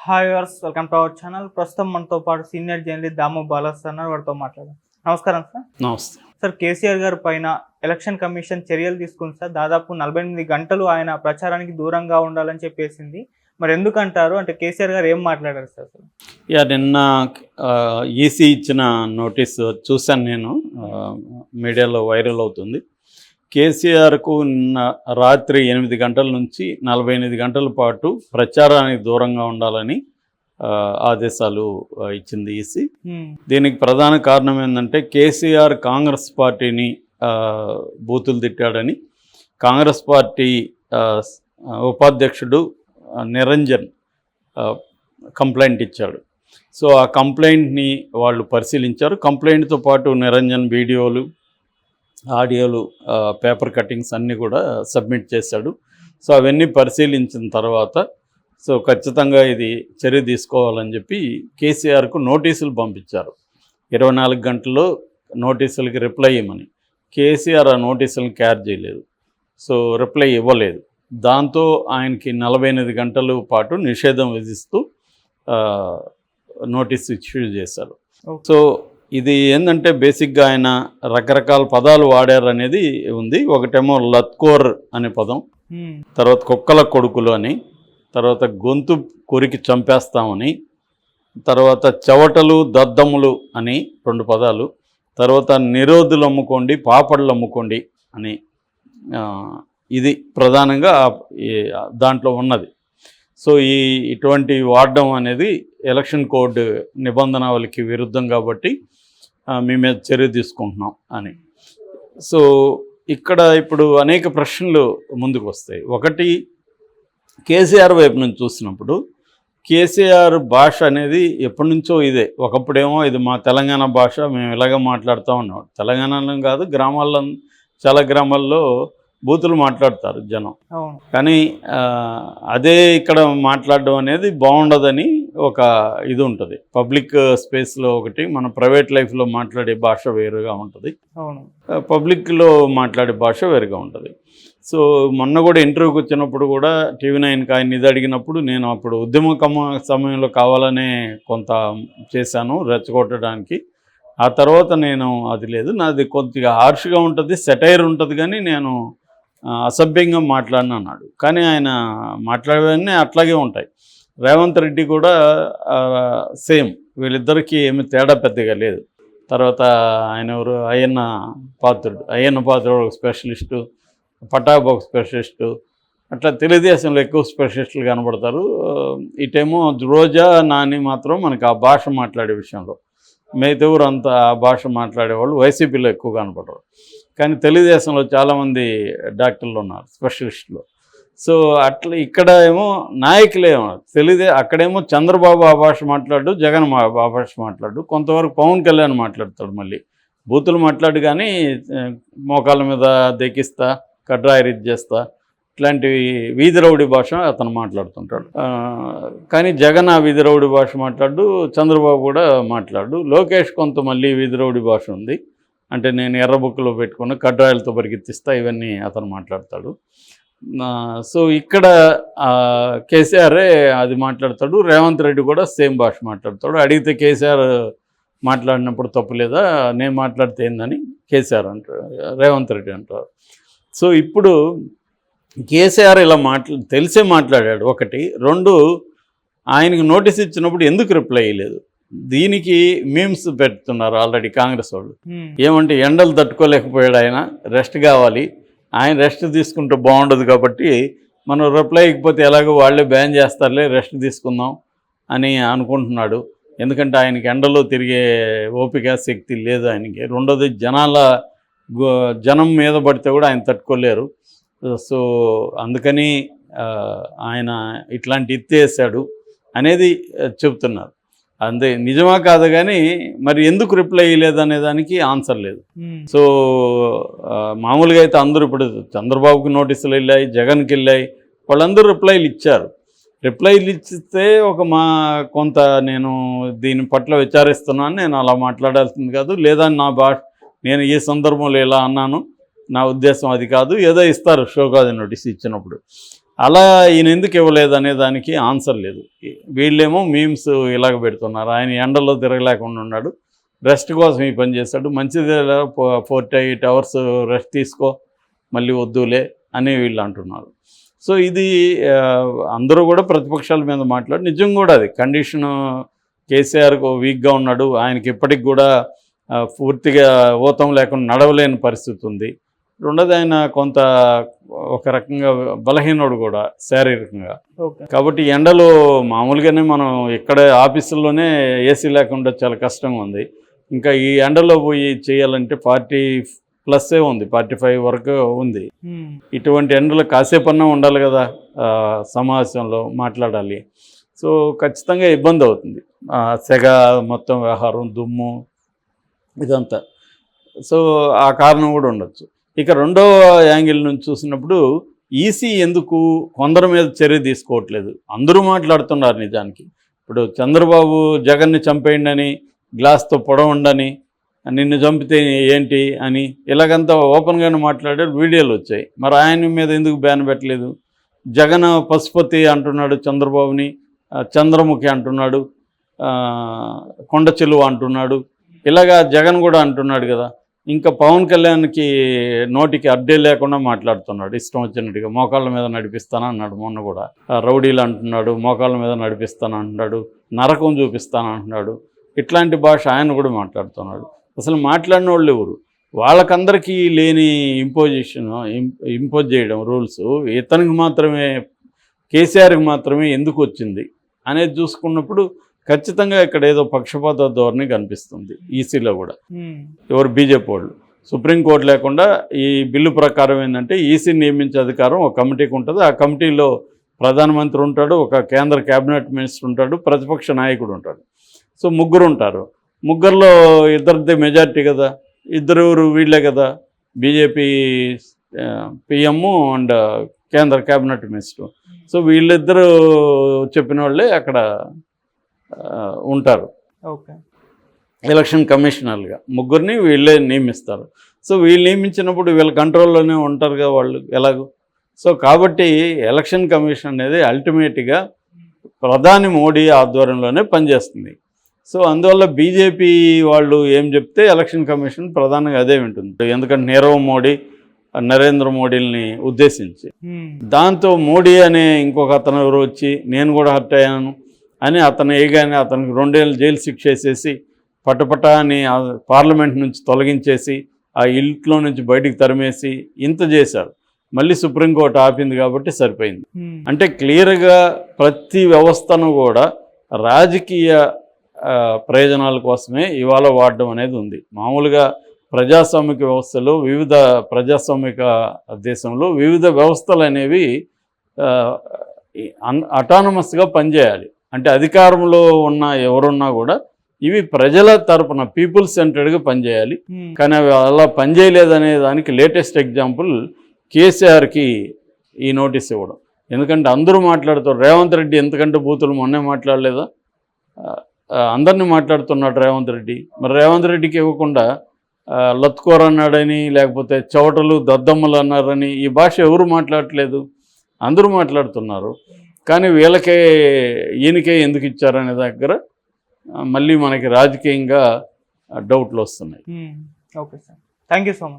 Hi viewers, welcome to our channel. ప్రస్తుతం మనతో పాటు సీనియర్ జర్నలిస్ట్ దాము బాలాస్ అన్నారు, వారితో మాట్లాడాం. నమస్కారం సార్. నమస్తే సార్, కేసీఆర్ గారి పైన ఎలక్షన్ కమిషన్ చర్యలు తీసుకుంది సార్. దాదాపు 48 గంటలు ఆయన ప్రచారానికి దూరంగా ఉండాలని చెప్పేసింది. మరి ఎందుకంటారు? అంటే కేసీఆర్ గారు ఏం మాట్లాడారు సార్? నిన్న ఈసీ ఇచ్చిన నోటీస్ చూశాను నేను, మీడియాలో వైరల్ అవుతుంది. కేసీఆర్కు నిన్న రాత్రి 8 గంటల నుంచి 48 గంటల పాటు ప్రచారానికి దూరంగా ఉండాలని ఆదేశాలు ఇచ్చింది ఈసీ. దీనికి ప్రధాన కారణం ఏంటంటే కేసీఆర్ కాంగ్రెస్ పార్టీని బూతులు తిట్టాడని కాంగ్రెస్ పార్టీ ఉపాధ్యక్షుడు నిరంజన్ కంప్లైంట్ ఇచ్చాడు. సో ఆ కంప్లైంట్ని వాళ్ళు పరిశీలించారు. కంప్లైంట్తో పాటు నిరంజన్ వీడియోలు, ఆడియోలు, పేపర్ కటింగ్స్ అన్నీ కూడా సబ్మిట్ చేశాడు. సో అవన్నీ పరిశీలించిన తర్వాత ఖచ్చితంగా ఇది చర్య తీసుకోవాలని చెప్పి కేసీఆర్కు నోటీసులు పంపించారు. 24 గంటల్లో నోటీసులకి రిప్లై ఇవ్వమని. కేసీఆర్ ఆ నోటీసులను క్యారీ చేయలేదు, సో రిప్లై ఇవ్వలేదు. దాంతో ఆయనకి 48 గంటల పాటు నిషేధం విధిస్తూ నోటీస్ ఇష్యూ చేశారు. సో ఇది ఏంటంటే బేసిక్గా ఆయన రకరకాల పదాలు వాడారు అనేది ఉంది. ఒకటేమో లత్కోర్ అనే పదం, తర్వాత కుక్కల కొడుకులు అని, తర్వాత గొంతు కొరికి చంపేస్తామని, తర్వాత చెవటలు దద్దములు అని 2 పదాలు, తర్వాత నిరోధులు అమ్ముకోండి, పాపడ్లు అమ్ముకోండి అని, ఇది ప్రధానంగా దాంట్లో ఉన్నది. సో ఇటువంటి వాడడం అనేది ఎలక్షన్ కోడ్ నిబంధనలకి విరుద్ధం కాబట్టి మీ మీద చర్య తీసుకుంటున్నాం అని. సో ఇక్కడ ఇప్పుడు అనేక ప్రశ్నలు ముందుకు వస్తాయి. ఒకటి, కేసీఆర్ వైపు నుంచి చూసినప్పుడు కేసీఆర్ భాష అనేది ఎప్పటి నుంచో ఇదే. ఒకప్పుడేమో ఇది మా తెలంగాణ భాష, మేము ఇలాగ మాట్లాడుతూ ఉన్నాం. తెలంగాణలో కాదు, గ్రామాల్లో, చాలా గ్రామాల్లో బూతులు మాట్లాడతారు జనం. కానీ అదే ఇక్కడ మాట్లాడడం అనేది బాగుండదని ఒక ఇది ఉంటుంది. పబ్లిక్ స్పేస్లో ఒకటి, మన ప్రైవేట్ లైఫ్లో మాట్లాడే భాష వేరుగా ఉంటుంది, పబ్లిక్లో మాట్లాడే భాష వేరుగా ఉంటుంది. సో మొన్న కూడా ఇంటర్వ్యూకి వచ్చినప్పుడు కూడా TV9కి ఆయన ఇది అడిగినప్పుడు నేను అప్పుడు ఉద్యమ సమయంలో కావాలనే కొంత చేశాను రెచ్చగొట్టడానికి. ఆ తర్వాత నేను అది లేదు, నాది కొద్దిగా హార్ష్గా ఉంటుంది, సెటైర్ ఉంటుంది, కానీ నేను అసభ్యంగా మాట్లాడిన అన్నాడు. కానీ ఆయన మాట్లాడేవన్నీ అట్లాగే ఉంటాయి. రేవంత్ రెడ్డి కూడా సేమ్, వీళ్ళిద్దరికీ ఏమి తేడా పెద్దగా లేదు. తర్వాత ఆయన ఎవరు, అయ్యన్న పాత్రుడు ఒక స్పెషలిస్టు, పటాబ్ ఒక స్పెషలిస్టు, అట్లా తెలుగుదేశంలో ఎక్కువ స్పెషలిస్టులు కనబడతారు. ఇటేమో రోజా, నాని మాత్రం మనకి ఆ భాష మాట్లాడే విషయంలో, మిగతా ఊరు అంతా ఆ భాష మాట్లాడేవాళ్ళు వైసీపీలో ఎక్కువ కనపడరు. కానీ తెలుగుదేశంలో చాలామంది డాక్టర్లు ఉన్నారు, స్పెషలిస్టులు. సో అట్లా ఇక్కడ ఏమో నాయకులేమో అక్కడేమో చంద్రబాబు ఆ భాష మాట్లాడు, జగన్ ఆ భాష మాట్లాడు, కొంతవరకు పవన్ కళ్యాణ్ మాట్లాడతాడు, మళ్ళీ బూతులు మాట్లాడు, కానీ మోకాళ్ళ మీద దెక్కిస్తా, కడ్రాయిరిజ్ చేస్తా, ఇట్లాంటివి వీధి రౌడీ భాష అతను మాట్లాడుతుంటాడు. కానీ జగన్ ఆ వీధి రౌడీ భాష మాట్లాడు, చంద్రబాబు కూడా మాట్లాడు, లోకేష్ కొంత మళ్ళీ వీధి రౌడీ భాష ఉంది, అంటే నేను ఎర్ర బుక్కులో పెట్టుకున్న కడ్రాయిలతో పరిగెత్తిస్తా, ఇవన్నీ అతను మాట్లాడతాడు. సో ఇక్కడ కేసీఆరే అది మాట్లాడతాడు, రేవంత్ రెడ్డి కూడా సేమ్ భాష మాట్లాడతాడు. అడిగితే కేసీఆర్ మాట్లాడినప్పుడు తప్పు లేదా, నేను మాట్లాడితే ఏందని కేసీఆర్ అంటారు, రేవంత్ రెడ్డి అంటారు. సో ఇప్పుడు కేసీఆర్ ఇలా తెలిసే మాట్లాడాడు ఒకటి. 2, ఆయనకు నోటీస్ ఇచ్చినప్పుడు ఎందుకు రిప్లై అయ్యలేదు? దీనికి మీమ్స్ పెడుతున్నారు ఆల్రెడీ కాంగ్రెస్ వాళ్ళు. ఏమంటే ఎండలు తట్టుకోలేకపోయాడు ఆయన, రెస్ట్ కావాలి, ఆయన రెస్ట్ తీసుకుంటే బాగుండదు కాబట్టి మనం రిప్లై ఇకపోతే ఎలాగో వాళ్ళే బ్యాన్ చేస్తారులే, రెస్ట్ తీసుకుందాం అని అనుకుంటున్నాడు. ఎందుకంటే ఆయనకి ఎండలో తిరిగే ఓపిక శక్తి లేదు ఆయనకి. రెండోది, జనం మీద పడితే కూడా ఆయన తట్టుకోలేరు. సో అందుకని ఆయన ఇట్లాంటి ఎత్తేసాడు అనేది చెబుతున్నారు. అంతే, నిజమా కాదు కానీ మరి ఎందుకు రిప్లై ఇవ్వలేదు అనే దానికి ఆన్సర్ లేదు. సో మామూలుగా అయితే అందరూ ఇప్పుడు చంద్రబాబుకి నోటీసులు వెళ్ళాయి, జగన్కి వెళ్ళాయి, వాళ్ళందరూ రిప్లైలు ఇచ్చారు. రిప్లైలు ఇచ్చితే కొంత నేను దీని పట్ల విచారిస్తున్నాను, నేను అలా మాట్లాడాల్సింది కాదు, లేదా నేను ఈ సందర్భంలో ఇలా అన్నాను, నా ఉద్దేశం అది కాదు, ఏదో ఇస్తారు షోకాజ్ నోటీస్ ఇచ్చినప్పుడు. అలా ఈయన ఎందుకు ఇవ్వలేదు అనే దానికి ఆన్సర్ లేదు. వీళ్ళేమో మీమ్స్ ఇలాగ పెడుతున్నారు, ఆయన ఎండలో తిరగలేకుండా ఉన్నాడు, రెస్ట్ కోసం ఈ పని చేస్తాడు, మంచిదే 4 to 8 hours రెస్ట్ తీసుకో, మళ్ళీ వద్దులే అని వీళ్ళు అంటున్నారు. సో ఇది అందరూ కూడా ప్రతిపక్షాల మీద మాట్లాడి నిజం కూడా అది కండిషన్. కేసీఆర్కు వీక్గా ఉన్నాడు, ఆయనకి ఇప్పటికి కూడా పూర్తిగా ఊతం లేకుండా నడవలేని పరిస్థితి ఉంది. రెండోది ఆయన కొంత ఒక రకంగా బలహీనుడు కూడా శారీరకంగా. కాబట్టి ఎండలో మామూలుగానే మనం ఇక్కడ ఆఫీసుల్లోనే ఏసీ లేకుండా చాలా కష్టంగా ఉంది, ఇంకా ఈ ఎండలో పోయి చేయాలంటే 40+ ఉంది, 45 వరకు ఉంది. ఇటువంటి ఎండలు కాసేపన్నా ఉండాలి కదా, సమావేశంలో మాట్లాడాలి. సో ఖచ్చితంగా ఇబ్బంది అవుతుంది, సెగ మొత్తం వ్యవహారం, దుమ్ము ఇదంతా. సో ఆ కారణం కూడా ఉండొచ్చు. ఇక రెండవ యాంగిల్ నుంచి చూసినప్పుడు ఈసీ ఎందుకు కొందరి మీద చర్య తీసుకోవట్లేదు? అందరూ మాట్లాడుతున్నారు నిజానికి. ఇప్పుడు చంద్రబాబు జగన్ని చంపేయండి అని, గ్లాస్తో పొడవండని, నిన్ను చంపితే ఏంటి అని ఇలాగంతా ఓపెన్గానే మాట్లాడారు, వీడియోలు వచ్చాయి. మరి ఆయన మీద ఎందుకు బ్యాన్ పెట్టలేదు? జగన్ పశుపతి అంటున్నాడు చంద్రబాబుని, చంద్రముఖి అంటున్నాడు, కొండ చెలువ అంటున్నాడు, ఇలాగా జగన్ కూడా అంటున్నాడు కదా. ఇంకా పవన్ కళ్యాణ్కి నోటికి అడ్డే లేకుండా మాట్లాడుతున్నాడు, ఇష్టం వచ్చినట్టుగా. మోకాళ్ళ మీద నడిపిస్తాను అన్నాడు మొన్న కూడా, రౌడీలు అంటున్నాడు, మోకాళ్ళ మీద నడిపిస్తాను అంటున్నాడు, నరకం చూపిస్తాను అంటున్నాడు. ఇట్లాంటి భాష ఆయన కూడా మాట్లాడుతున్నాడు. అసలు మాట్లాడిన వాళ్ళు ఎవరు? వాళ్ళకందరికీ లేని ఇంపోజ్ చేయడం రూల్స్ ఇతనికి మాత్రమే, కేసీఆర్కి మాత్రమే ఎందుకు వచ్చింది అనేది చూసుకున్నప్పుడు ఖచ్చితంగా ఇక్కడ ఏదో పక్షపాత ధోరణి కనిపిస్తుంది ఈసీలో కూడా. ఎవరు? బీజేపీ వాళ్ళు. సుప్రీంకోర్టు లేకుండా ఈ బిల్లు ప్రకారం ఏంటంటే ఈసీ నియమించే అధికారం ఒక కమిటీకి ఉంటుంది. ఆ కమిటీలో ప్రధానమంత్రి ఉంటాడు, ఒక కేంద్ర క్యాబినెట్ మినిస్టర్ ఉంటాడు, ప్రతిపక్ష నాయకుడు ఉంటాడు. సో ముగ్గురు ఉంటారు. ముగ్గురులో ఇద్దరిదే మెజారిటీ కదా, ఇద్దరు వీళ్ళే కదా, బీజేపీ పిఎం అండ్ కేంద్ర క్యాబినెట్ మినిస్టర్. సో వీళ్ళిద్దరూ చెప్పిన వాళ్ళే అక్కడ ఉంటారు ఎలక్షన్ కమిషనర్లుగా. ముగ్గురిని వీళ్ళే నియమిస్తారు. సో వీళ్ళు నియమించినప్పుడు వీళ్ళ కంట్రోల్లోనే ఉంటారుగా వాళ్ళు ఎలాగో. సో కాబట్టి ఎలక్షన్ కమిషన్ అనేది అల్టిమేట్గా ప్రధాని మోడీ ఆధ్వర్యంలోనే పనిచేస్తుంది. సో అందువల్ల బీజేపీ వాళ్ళు ఏం చెప్తే ఎలక్షన్ కమిషన్ ప్రధానంగా అదే వింటుంది. ఎందుకంటే నీరవ్ మోడీ, నరేంద్ర మోడీని ఉద్దేశించి. దాంతో మోడీ అనే ఇంకొక అతను ఎవరు వచ్చి నేను కూడా హర్ట్ అయ్యాను అని అతను ఏగానే అతనికి 2 ఏళ్ళు జైలు శిక్ష వేసేసి పటపటా అని పార్లమెంట్ నుంచి తొలగించేసి ఆ ఇంట్లో నుంచి బయటికి తరిమేసి ఇంత చేశారు. మళ్ళీ సుప్రీంకోర్టు ఆపింది కాబట్టి సరిపోయింది. అంటే క్లియర్గా ప్రతి వ్యవస్థను కూడా రాజకీయ ప్రయోజనాల కోసమే ఇవాళ వాడడం అనేది ఉంది. మామూలుగా ప్రజాస్వామిక వ్యవస్థలో, వివిధ ప్రజాస్వామిక దేశంలో వివిధ వ్యవస్థలు అనేవి అటానమస్గా పనిచేయాలి. అంటే అధికారంలో ఉన్న ఎవరున్నా కూడా ఇవి ప్రజల తరపున పీపుల్ సెంటర్డ్గా పనిచేయాలి. కానీ అవి అలా పనిచేయలేదనే దానికి లేటెస్ట్ ఎగ్జాంపుల్ కేసీఆర్కి ఈ నోటీస్ ఇవ్వడం. ఎందుకంటే అందరూ మాట్లాడుతారు, రేవంత్ రెడ్డి ఎంతకంటే బూతులు మొన్నే మాట్లాడలేదా, అందరినీ మాట్లాడుతున్నాడు రేవంత్ రెడ్డి. మరి రేవంత్ రెడ్డికి ఇవ్వకుండా లత్కోర్ అన్నాడని, లేకపోతే చవటలు దద్దమ్మలు అన్నారని ఈ భాష ఎవరు మాట్లాడట్లేదు, అందరూ మాట్లాడుతున్నారు. కానీ వీళ్ళకే ఈయనకే ఎందుకు ఇచ్చారనే దగ్గర మళ్ళీ మనకి రాజకీయంగా డౌట్లు వస్తున్నాయి. Okay sir, thank you so much.